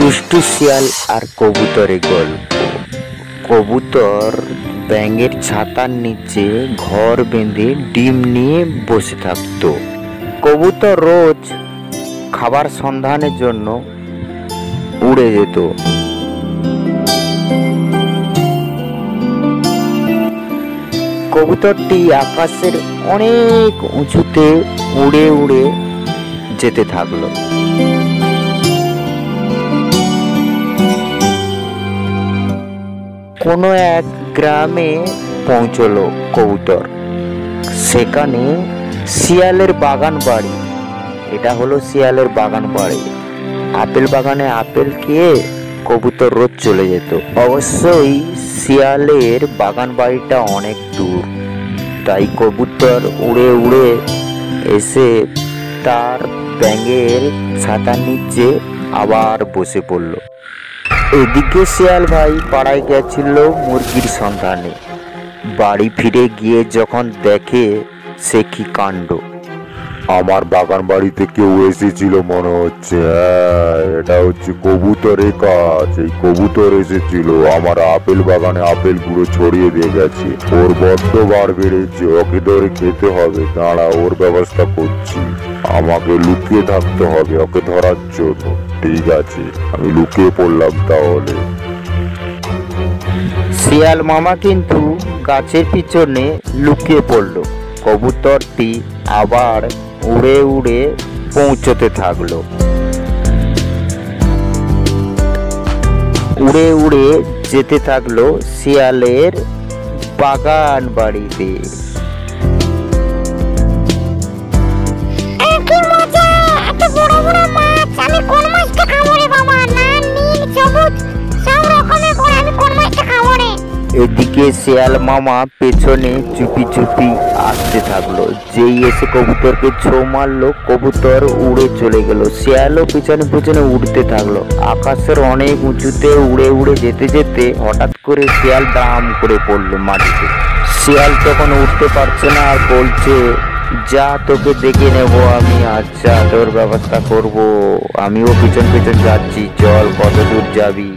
দুষ্টু শিয়াল আর কবুতরের গল্প। কবুতর ব্যাঙের ছাতার নিচে ঘর বেঁধে ডিম নিয়ে বসে থাকত। কবুতর রোজ খাবার সন্ধানের জন্য উড়ে যেত। কবুতরটি আকাশের অনেক উঁচুতে উড়ে উড়ে যেতে থাকলো। কোনো এক গ্রামে পৌঁছলো কবুতর। সেখানে শিয়ালের বাগান বাড়ি। এটা হলো শিয়ালের বাগান বাড়ি। আপেল বাগানে আপেল খেয়ে কবুতর রোজ চলে যেত। অবশ্যই শিয়ালের বাগান বাড়িটা অনেক দূর, তাই কবুতর উড়ে উড়ে এসে তার ব্যাঙের ছাতার নিচে আবার বসে পড়ল। এদিকে শিয়াল ভাই পাড়ায় গেছিল মুরগির সন্ধানে। বাড়ি ফিরে গিয়ে যখন দেখে সে কি কাণ্ড! আমার বাগান বাড়িতে কেউ এসেছিল মনে হচ্ছে। হ্যাঁ, এটা হচ্ছে কবুতরের কাজ। এই কবুতর এসেছিল আমার আপেল বাগানে আপেল গুলো ছড়িয়ে দিয়ে গেছে। ওর বড্ড বার বেড়েছে, ওকে ধরে খেতে হবে। দাঁড়া, ওর ব্যবস্থা করছি। আমাকে লুকিয়ে থাকতে হবে ওকে ধরার জন্য। ঠিক আছে, আমি লুকিয়ে পড়লাম তাহলে। শিয়াল মামা কিন্তু গাছের পিছনে লুকিয়ে পড়ল। কবুতরটি আবার উড়ে উড়ে পৌঁছতে থাকলো। উড়ে উড়ে যেতে থাকলো শিয়ালের বাগান বাড়িতে। এদিকে শিয়াল মামা পেছনে চুপি চুপি আসতে থাকলো। যেই এসে কবুতরকে ছো মারলো, কবুতর উড়ে চলে গেল। শিয়ালও পেছনে পেছনে উড়তে থাকলো। আকাশের অনেক উঁচুতে উড়ে উড়ে যেতে যেতে হঠাৎ করে শিয়াল দাম করে পড়লো মাটিতে। শিয়াল তখন উঠতে পারছে না আর বলছে, যা তোকে দেখে নেবো আমি। আচ্ছা, তোর ব্যবস্থা করব। আমিও পিছন পিছন যাচ্ছি, চল কত দূর যাবি।